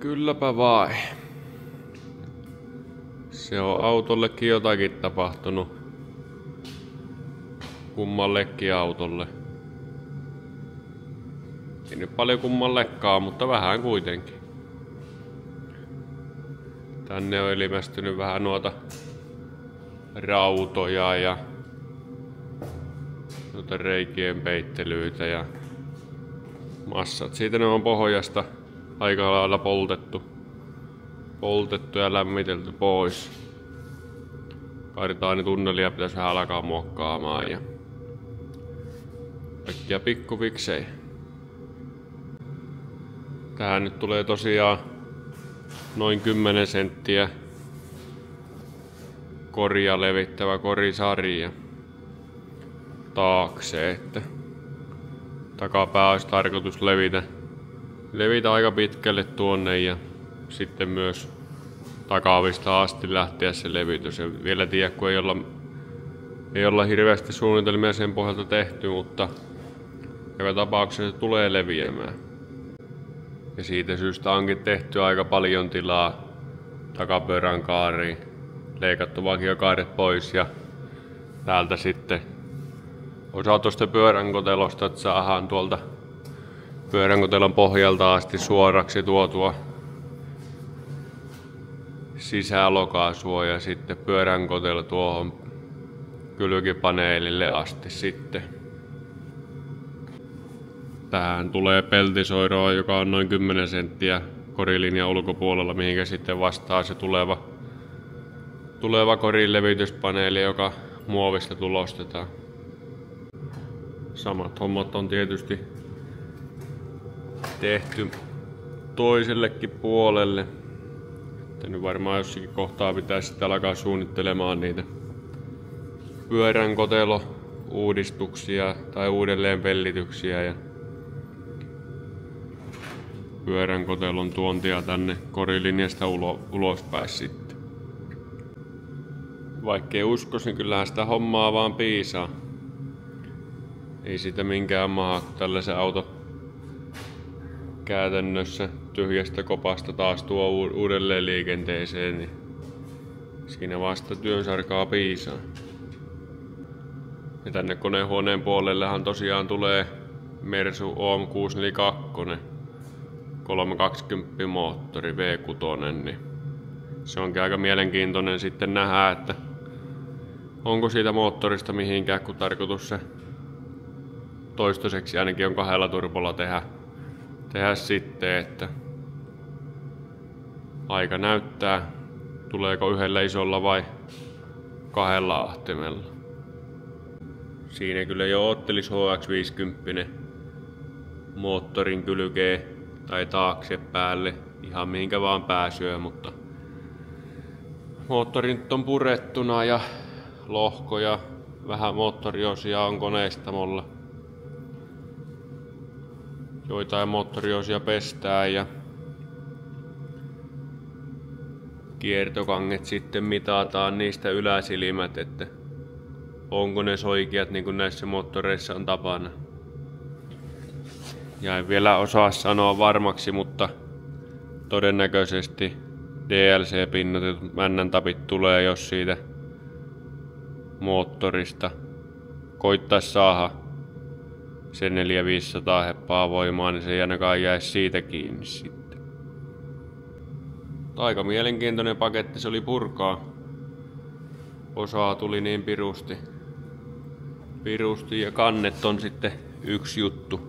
Kylläpä vai. Se on autollekin jotakin tapahtunut. Kummallekin autolle. Ei nyt paljon kummallekaan, mutta vähän kuitenkin. Tänne on ilmestynyt vähän noita rautoja ja noita reikien peittelyitä ja massat. Siitä ne on pohjasta aika lailla poltettu ja lämmitelty pois. Kartaanitunnelia pitäisi vähän alkaa muokkaamaan ja kaikkia pikkufiksejä. Tähän nyt tulee tosiaan noin 10 senttiä koria levittävä korisarja taakse, että takapää olisi tarkoitus levitä aika pitkälle tuonne ja sitten myös takavista asti lähteä se levitys. En vielä tiedä, kun ei olla hirveästi suunnitelmia sen pohjalta tehty, mutta joka tapauksessa se tulee leviämään. Ja siitä syystä onkin tehty aika paljon tilaa takapyörän kaariin. Leikattu vakiokaaret pois ja täältä sitten osa tuosta pyöränkotelosta, että saadaan tuolta pyöränkotelon pohjalta asti suoraksi tuotua sisälokaasua ja sitten pyöränkotelo tuohon kylkipaneelille asti sitten. Tähän tulee peltisoiroa, joka on noin 10 senttiä korilinjan ulkopuolella, mihinkä sitten vastaa se tuleva korin levityspaneeli, joka muovista tulostetaan. Samat hommat on tietysti tehty toisellekin puolelle. Että nyt varmaan jossakin kohtaa pitäisi sitten alkaa suunnittelemaan niitä pyöränkotelo-uudistuksia tai uudelleenpellityksiä ja pyöränkotelon tuontia tänne korilinjasta ulospäin sitten. Vaikkei uskoisi, niin kyllähän sitä hommaa vaan piisaa. Ei sitä minkään maha, kun tällaisen auto käytännössä tyhjästä kopasta taas tuo uudelleen liikenteeseen, niin siinä vasta työnsarkaa piisaa. Ja tänne konehuoneen puolellehan tosiaan tulee Mersu OM 642 320 moottori V6, niin se onkin aika mielenkiintoinen sitten nähdä, että onko siitä moottorista mihinkään, kun tarkoitus se toistaiseksi ainakin on 2 turbolla tehdä sitten, että aika näyttää, tuleeko yhdellä isolla vai 2 ahtimella. Siinä kyllä jo ottelis HX50 moottorin kylkeen tai taakse päälle, ihan mihinkä vaan pääsyä, mutta moottori nyt on purettuna ja lohkoja, vähän moottoriosia on koneistamolla. Joitain moottoriosia pestään ja kiertokanget sitten mitataan niistä yläsilmät, että onko ne soikeat niin kuin näissä moottoreissa on tapana. Ja en vielä osaa sanoa varmaksi, mutta todennäköisesti DLC-pinnotetut männäntapit tulee, jos siitä moottorista koittaisi saada se 400-500 heppaa voimaa, niin se ei ainakaan jäisi siitä kiinni sitten. Aika mielenkiintoinen paketti se oli purkaa. Osaa tuli niin pirusti ja kannet on sitten yksi juttu,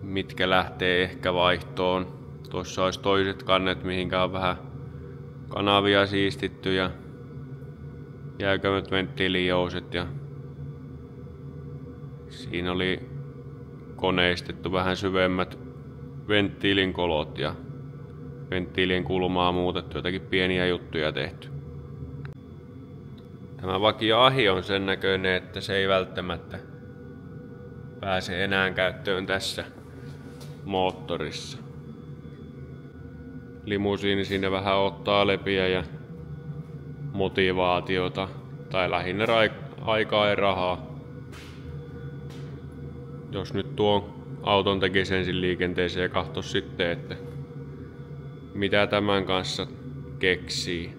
mitkä lähtee ehkä vaihtoon. Tuossa olisi toiset kannet, mihinkä on vähän kanavia siistitty ja jäykemmät venttiilijouset ja siinä oli koneistettu vähän syvemmät venttiilin kolot ja venttiilien kulmaa muutettu, jotakin pieniä juttuja tehty. Tämä vakio ahi on sen näköinen, että se ei välttämättä pääse enää käyttöön tässä moottorissa. Limusiini siinä vähän ottaa lepiä ja motivaatiota, tai lähinnä aikaa ja rahaa. Jos nyt tuon auton tekisi ensin liikenteeseen ja katsoisi sitten, että mitä tämän kanssa keksii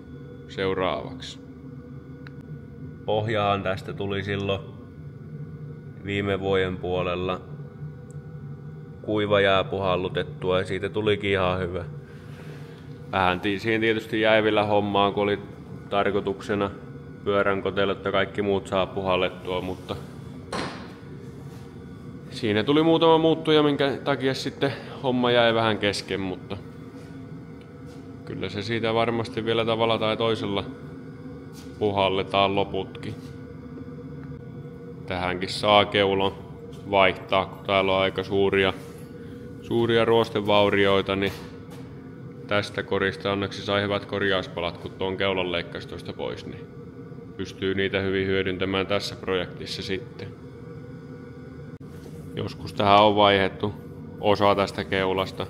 seuraavaksi. Pohjaan tästä tuli silloin viime vuoden puolella kuiva jää puhallutettua ja siitä tulikin ihan hyvä. Vähän siihen tietysti jäi vielä hommaa, kun oli tarkoituksena pyöränkotelut ja kaikki muut saa puhallettua, mutta siinä tuli muutama muuttuja, minkä takia sitten homma jäi vähän kesken, mutta kyllä se siitä varmasti vielä tavalla tai toisella puhalletaan loputkin. Tähänkin saa keulon vaihtaa, kun täällä on aika suuria ruostevaurioita, niin tästä korista onneksi sai hyvät korjauspalat, kun tuon keulan leikkasi tuosta pois, niin pystyy niitä hyvin hyödyntämään tässä projektissa sitten. Joskus tähän on vaihdettu osa tästä keulasta.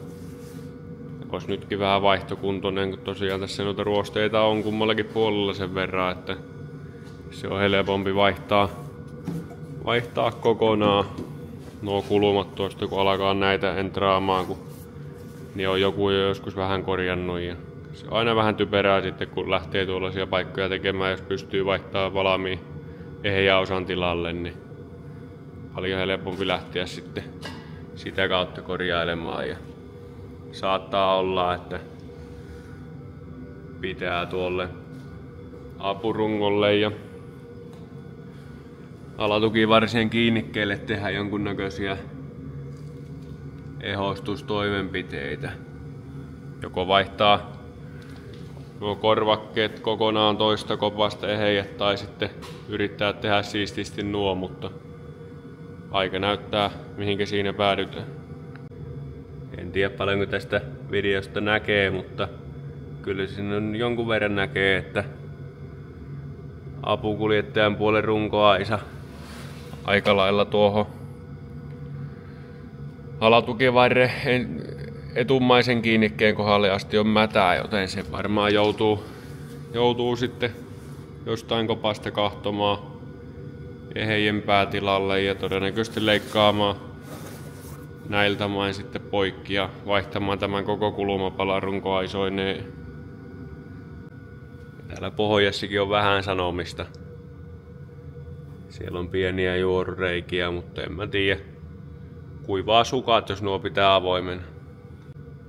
Olisi nytkin vähän vaihtokuntoinen, kun tosiaan tässä noita ruosteita on kummallakin puolella sen verran, että se on helpompi vaihtaa kokonaan nuo kulumat tuosta, kun alkaa näitä entraamaan, kun niin on joku jo joskus vähän korjannut. Ja se on aina vähän typerää sitten, kun lähtee tuollaisia paikkoja tekemään, jos pystyy vaihtamaan valmiin ehjä osan tilalle, niin paljon helpompi lähteä sitten sitä kautta korjailemaan. Ja saattaa olla, että pitää tuolle apurungolle ja alatukivarsien kiinnikkeelle tehdä jonkunnäköisiä ehostustoimenpiteitä. Joko vaihtaa nuo korvakkeet kokonaan toista kopasta ehejä tai sitten yrittää tehdä siististi nuo, mutta aika näyttää mihinkä siinä päädytään. En tiedä paljonko tästä videosta näkee, mutta kyllä siinä on jonkun verran näkee, että apukuljettajan puolen runkoaisa aika lailla tuohon alatukivarren etummaisen kiinnikkeen kohdalle asti on mätää, joten se varmaan joutuu sitten jostain kopasta kahtomaan ehejen päätilalle ja todennäköisesti leikkaamaan näiltä main sitten poikki ja vaihtamaan tämän koko kulumapalan runkoaisoineen. Täällä pohjassakin on vähän sanomista. Siellä on pieniä juorureikiä, mutta en mä tiedä. Kuivaa sukat, jos nuo pitää avoimena.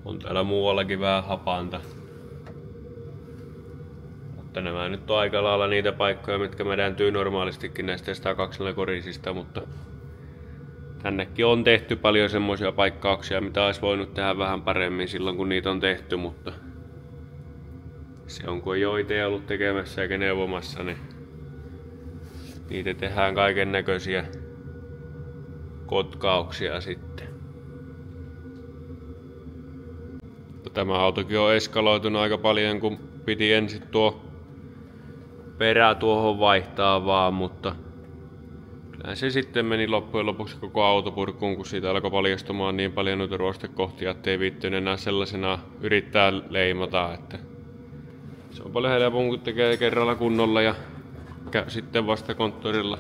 On täällä muuallakin vähän hapanta. Mutta nämä nyt on aika lailla niitä paikkoja, mitkä mädäntyy normaalistikin näistä 102 korisista, mutta tännekin on tehty paljon semmoisia paikkauksia, mitä olisi voinut tehdä vähän paremmin silloin, kun niitä on tehty, mutta se on, kun ei ole itse ollut tekemässä eikä neuvomassa, niin niitä tehdään kaiken näköisiä kotkauksia sitten. Tämä autokin on eskaloitunut aika paljon, kun piti ensin tuo perä tuohon vaihtaa vaan, mutta kyllä se sitten meni loppujen lopuksi koko autopurkuun, kun siitä alkoi paljastumaan niin paljon noita ruostekohtia, ettei viittynyt enää sellaisena yrittää leimata. Että se on paljon helpompi, kun tekee kerralla kunnolla ja sitten vasta konttorilla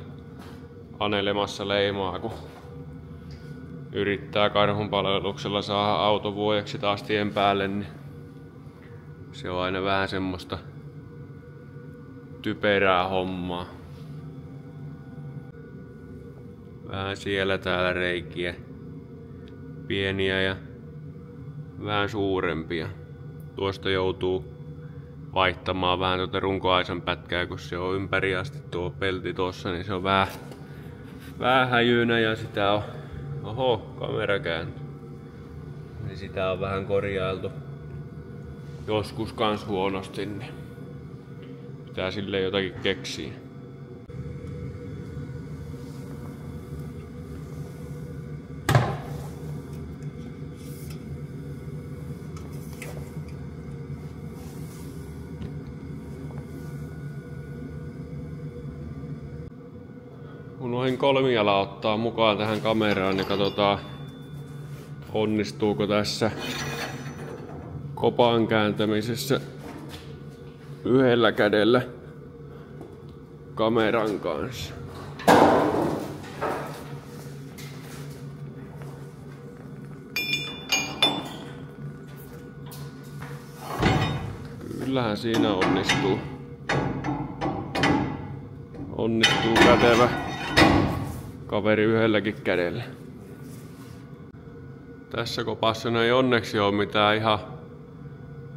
anelemassa leimaa, kun yrittää karhun palveluksella saada auto vuodeksi taas tien päälle, niin se on aina vähän semmoista typerää hommaa. Vähän siellä täällä reikiä. Pieniä ja vähän suurempia. Tuosta joutuu vaihtamaan vähän tuota runkoaisan pätkää, kun se on ympäri asti tuo pelti tuossa, niin se on vähän häjynä ja sitä on... Oho, kamera kääntyy. Niin sitä on vähän korjailtu. Joskus kans huonosti, niin pitää silleen jotakin keksiä. Unohdin kolmiala ottaa mukaan tähän kameraan ja katsotaan, onnistuuko tässä kopan kääntämisessä yhdellä kädellä kameran kanssa. Kyllähän siinä onnistuu. Onnistuu kätevä kaveri yhdelläkin kädellä. Tässä kopassa ei onneksi ole mitään ihan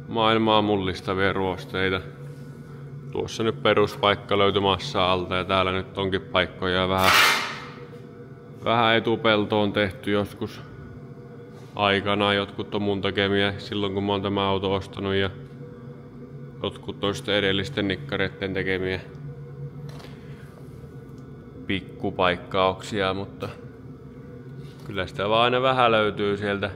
maailmaa mullistavia ruosteita. Tuossa nyt peruspaikka löytyi massa alta ja täällä nyt onkin paikkoja vähän etupeltoon tehty joskus aikanaan. Jotkut on mun tekemiä silloin kun mä oon tämä auto ostanut ja jotkut on sitten edellisten nikkareiden tekemiä pikkupaikkauksia, mutta kyllä sitä vaan aina vähän löytyy sieltä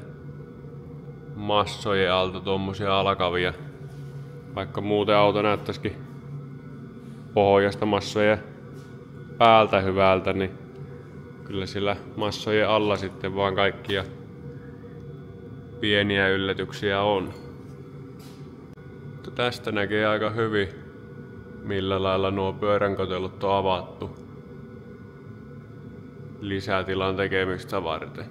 massojen alta tuommoisia alkavia. Vaikka muuten auto näyttäisikin pohjasta massojen päältä hyvältä, niin kyllä sillä massojen alla sitten vaan kaikkia pieniä yllätyksiä on. Mutta tästä näkee aika hyvin, millä lailla nuo pyöränkotelut on avattu lisätilan tekemistä varten.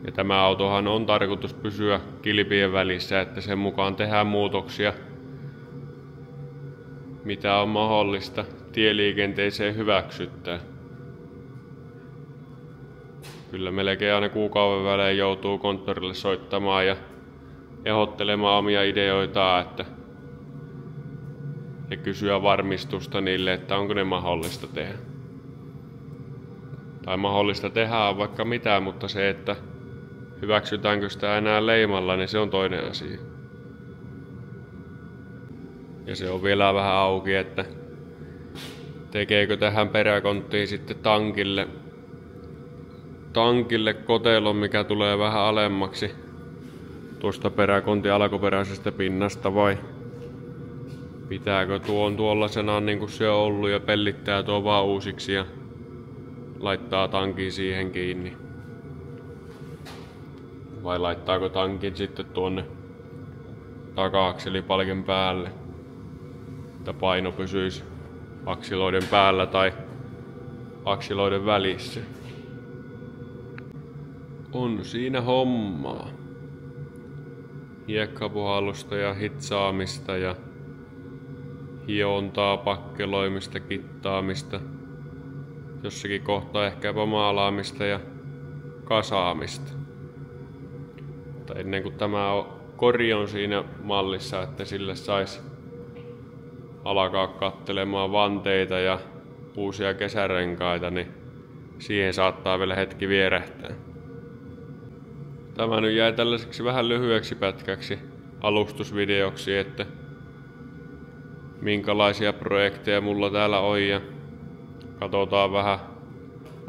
Ja tämä autohan on tarkoitus pysyä kilpien välissä, että sen mukaan tehdään muutoksia, mitä on mahdollista tieliikenteeseen hyväksyttää. Kyllä melkein aina kuukauden välein joutuu konttorille soittamaan ja ehdottelemaan omia ideoitaan, ja kysyä varmistusta niille, että onko ne mahdollista tehdä. Tai mahdollista tehdä on vaikka mitä, mutta se, että hyväksytäänkö sitä enää leimalla, niin se on toinen asia. Ja se on vielä vähän auki, että tekeekö tähän peräkonttiin sitten tankille kotelon, mikä tulee vähän alemmaksi tuosta peräkontin alkuperäisestä pinnasta, vai pitääkö tuon tuollaisena niin kuin se on ollut ja pellittää tuo vaan uusiksi ja laittaa tankin siihen kiinni. Vai laittaako tankin sitten tuonne taka-akselipalkin päälle, että paino pysyisi aksiloiden päällä tai aksiloiden välissä. On siinä hommaa. Hiekkapuhallusta ja hitsaamista ja hiontaa, pakkeloimista, kittaamista. Jossakin kohtaa ehkäpä maalaamista ja kasaamista. Mutta ennen kuin tämä kori on siinä mallissa, että sille saisi alkaa kattelemaan vanteita ja uusia kesärenkaita, niin siihen saattaa vielä hetki vierähtää. Tämä nyt jäi tällaiseksi vähän lyhyeksi pätkäksi alustusvideoksi, että minkälaisia projekteja mulla täällä on ja katsotaan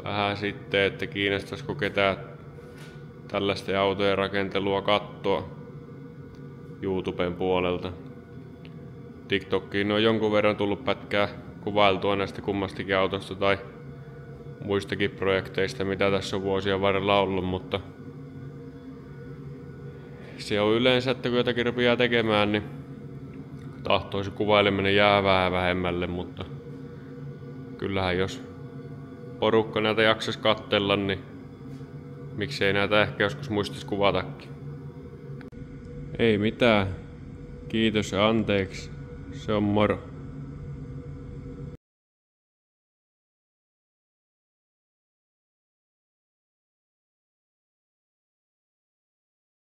vähän sitten, että kiinnostaisiko ketään tällaisten autojen rakentelua katsoa YouTuben puolelta. TikTokiin on jonkun verran tullut pätkää kuvailtua näistä kummastikin autosta tai muistakin projekteista, mitä tässä on vuosien varrella ollut, mutta se on yleensä, että kun jotakin rupeaa tekemään, niin tahtoisi kuvaileminen jää vähän vähemmälle, mutta kyllähän jos porukka näitä jaksaisi katsella, niin miksei näitä ehkä joskus muistaisi kuvatakin. Ei mitään. Kiitos ja anteeksi. Se on moro.